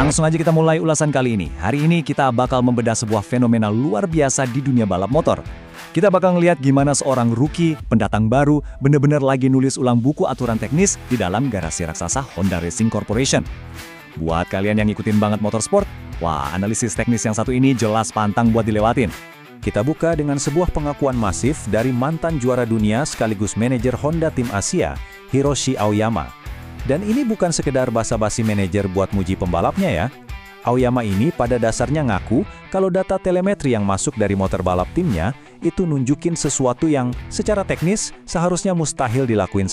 Langsung aja kita mulai ulasan kali ini. Hari ini kita bakal membedah sebuah fenomena luar biasa di dunia balap motor. Kita bakal ngeliat gimana seorang rookie, pendatang baru, bener-bener lagi nulis ulang buku aturan teknis di dalam garasi raksasa Honda Racing Corporation. Buat kalian yang ngikutin banget motorsport, wah, analisis teknis yang satu ini jelas pantang buat dilewatin. Kita buka dengan sebuah pengakuan masif dari mantan juara dunia sekaligus manajer Honda Tim Asia, Hiroshi Aoyama. Dan ini bukan sekedar basa-basi manajer buat muji pembalapnya ya. Aoyama ini pada dasarnya ngaku kalau data telemetri yang masuk dari motor balap timnya itu nunjukin sesuatu yang secara teknis seharusnya mustahil dilakuin.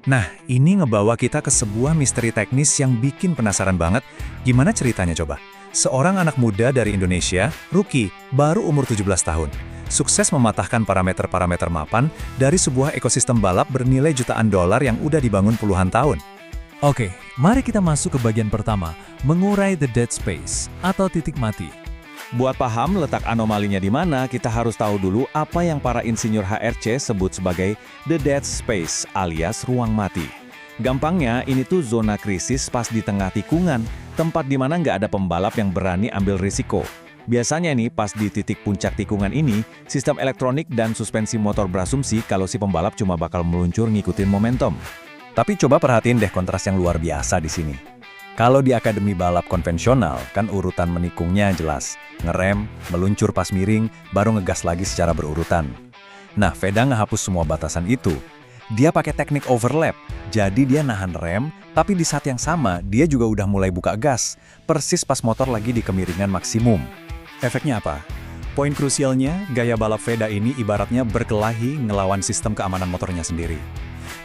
Nah, ini ngebawa kita ke sebuah misteri teknis yang bikin penasaran banget. Gimana ceritanya coba? Seorang anak muda dari Indonesia, rookie, baru umur 17 tahun. Sukses mematahkan parameter-parameter mapan dari sebuah ekosistem balap bernilai jutaan dolar yang udah dibangun puluhan tahun. Oke, mari kita masuk ke bagian pertama, mengurai the dead space atau titik mati. Buat paham letak anomalinya di mana, kita harus tahu dulu apa yang para insinyur HRC sebut sebagai the dead space alias ruang mati. Gampangnya, ini tuh zona krisis pas di tengah tikungan, tempat di mana nggak ada pembalap yang berani ambil risiko. Biasanya nih, pas di titik puncak tikungan ini, sistem elektronik dan suspensi motor berasumsi kalau si pembalap cuma bakal meluncur ngikutin momentum. Tapi coba perhatiin deh kontras yang luar biasa di sini. Kalau di akademi balap konvensional, kan urutan menikungnya jelas. Ngerem, meluncur pas miring, baru ngegas lagi secara berurutan. Nah, Veda ngehapus semua batasan itu. Dia pakai teknik overlap, jadi dia nahan rem, tapi di saat yang sama, dia juga udah mulai buka gas, persis pas motor lagi di kemiringan maksimum. Efeknya apa? Poin krusialnya, gaya balap Veda ini ibaratnya berkelahi ngelawan sistem keamanan motornya sendiri.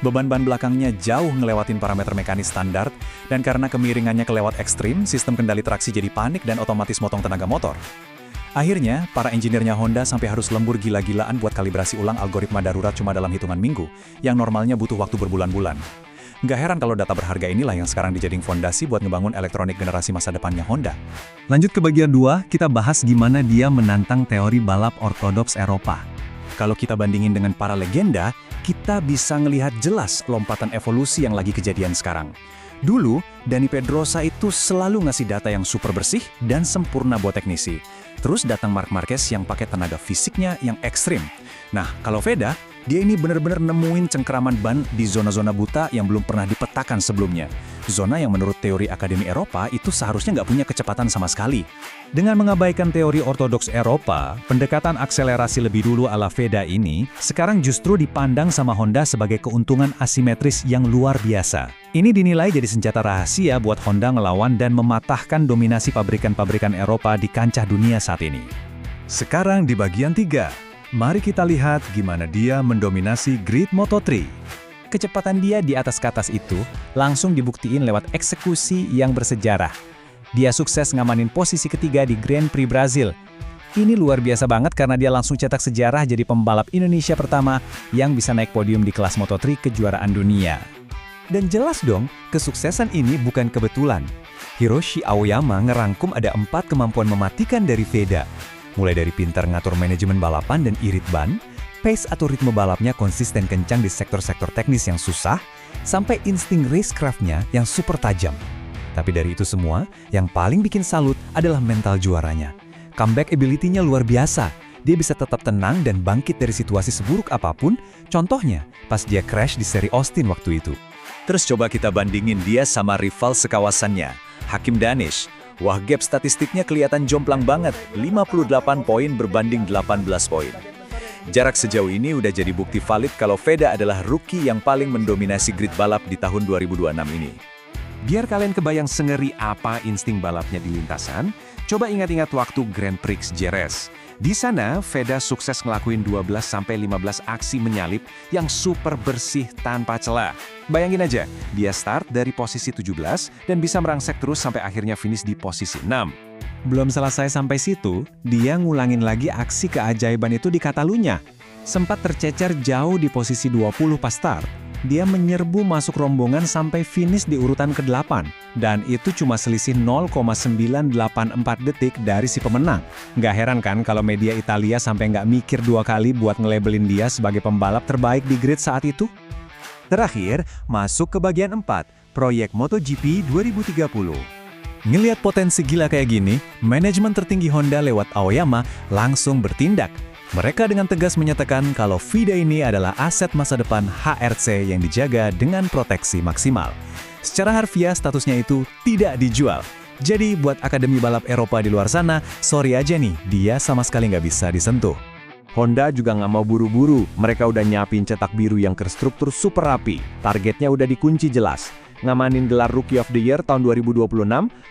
Beban ban belakangnya jauh ngelewatin parameter mekanis standar, dan karena kemiringannya kelewat ekstrim, sistem kendali traksi jadi panik dan otomatis motong tenaga motor. Akhirnya, para engineer-nya Honda sampai harus lembur gila-gilaan buat kalibrasi ulang algoritma darurat cuma dalam hitungan minggu, yang normalnya butuh waktu berbulan-bulan. Nggak heran kalau data berharga inilah yang sekarang dijadiin fondasi buat ngebangun elektronik generasi masa depannya Honda. Lanjut ke bagian 2, kita bahas gimana dia menantang teori balap ortodoks Eropa. Kalau kita bandingin dengan para legenda, kita bisa ngelihat jelas lompatan evolusi yang lagi kejadian sekarang. Dulu, Dani Pedrosa itu selalu ngasih data yang super bersih dan sempurna buat teknisi. Terus datang Marc Marquez yang pakai tenaga fisiknya yang ekstrim. Nah, kalau Veda, dia ini benar-benar nemuin cengkeraman ban di zona-zona buta yang belum pernah dipetakan sebelumnya. Zona yang menurut teori Akademi Eropa itu seharusnya nggak punya kecepatan sama sekali. Dengan mengabaikan teori ortodoks Eropa, pendekatan akselerasi lebih dulu ala Veda ini sekarang justru dipandang sama Honda sebagai keuntungan asimetris yang luar biasa. Ini dinilai jadi senjata rahasia buat Honda ngelawan dan mematahkan dominasi pabrikan-pabrikan Eropa di kancah dunia saat ini. Sekarang di bagian 3, mari kita lihat gimana dia mendominasi grid Moto3. Kecepatan dia di atas ke atas itu langsung dibuktiin lewat eksekusi yang bersejarah. Dia sukses ngamanin posisi ketiga di Grand Prix Brazil. Ini luar biasa banget karena dia langsung cetak sejarah jadi pembalap Indonesia pertama yang bisa naik podium di kelas Moto3 kejuaraan dunia. Dan jelas dong, kesuksesan ini bukan kebetulan. Hiroshi Aoyama ngerangkum ada 4 kemampuan mematikan dari Veda. Mulai dari pintar ngatur manajemen balapan dan irit ban, pace atau ritme balapnya konsisten kencang di sektor-sektor teknis yang susah, sampai insting racecraft-nya yang super tajam. Tapi dari itu semua, yang paling bikin salut adalah mental juaranya. Comeback ability-nya luar biasa. Dia bisa tetap tenang dan bangkit dari situasi seburuk apapun, contohnya pas dia crash di seri Austin waktu itu. Terus coba kita bandingin dia sama rival sekawasannya, Hakim Danish. Wah, gap statistiknya kelihatan jomplang banget, 58 poin berbanding 18 poin. Jarak sejauh ini udah jadi bukti valid kalau Veda adalah rookie yang paling mendominasi grid balap di tahun 2026 ini. Biar kalian kebayang sengeri apa insting balapnya di lintasan, coba ingat-ingat waktu Grand Prix Jerez. Di sana, Veda sukses ngelakuin 12-15 aksi menyalip yang super bersih tanpa celah. Bayangin aja, dia start dari posisi 17 dan bisa merangsek terus sampai akhirnya finish di posisi 6. Belum selesai sampai situ, dia ngulangin lagi aksi keajaiban itu di Catalunya. Sempat tercecer jauh di posisi 20 pas start, dia menyerbu masuk rombongan sampai finish di urutan ke-8. Dan itu cuma selisih 0,984 detik dari si pemenang. Nggak heran kan kalau media Italia sampai nggak mikir 2 kali buat nge-labelin dia sebagai pembalap terbaik di grid saat itu? Terakhir, masuk ke bagian 4, proyek MotoGP 2030. Ngeliat potensi gila kayak gini, manajemen tertinggi Honda lewat Aoyama langsung bertindak. Mereka dengan tegas menyatakan kalau VIDA ini adalah aset masa depan HRC yang dijaga dengan proteksi maksimal. Secara harfiah statusnya itu tidak dijual. Jadi buat akademi balap Eropa di luar sana, sorry aja nih, dia sama sekali nggak bisa disentuh. Honda juga nggak mau buru-buru, mereka udah nyiapin cetak biru yang terstruktur super rapi. Targetnya udah dikunci jelas. Ngamanin gelar Rookie of the Year tahun 2026,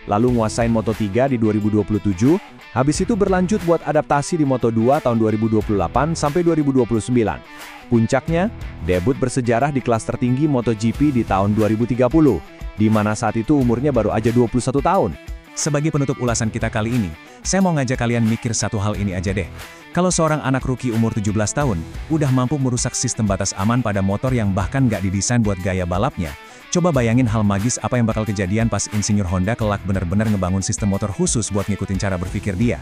lalu nguasain Moto3 di 2027, habis itu berlanjut buat adaptasi di Moto2 tahun 2028 sampai 2029. Puncaknya, debut bersejarah di kelas tertinggi MotoGP di tahun 2030, di mana saat itu umurnya baru aja 21 tahun. Sebagai penutup ulasan kita kali ini, saya mau ngajak kalian mikir satu hal ini aja deh. Kalau seorang anak rookie umur 17 tahun, udah mampu merusak sistem batas aman pada motor yang bahkan nggak didesain buat gaya balapnya, coba bayangin hal magis apa yang bakal kejadian pas insinyur Honda kelak bener-bener ngebangun sistem motor khusus buat ngikutin cara berpikir dia.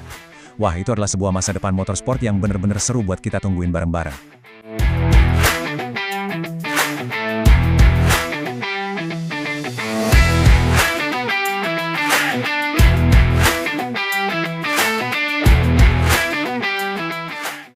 Wah, itu adalah sebuah masa depan motorsport yang bener-bener seru buat kita tungguin bareng-bareng.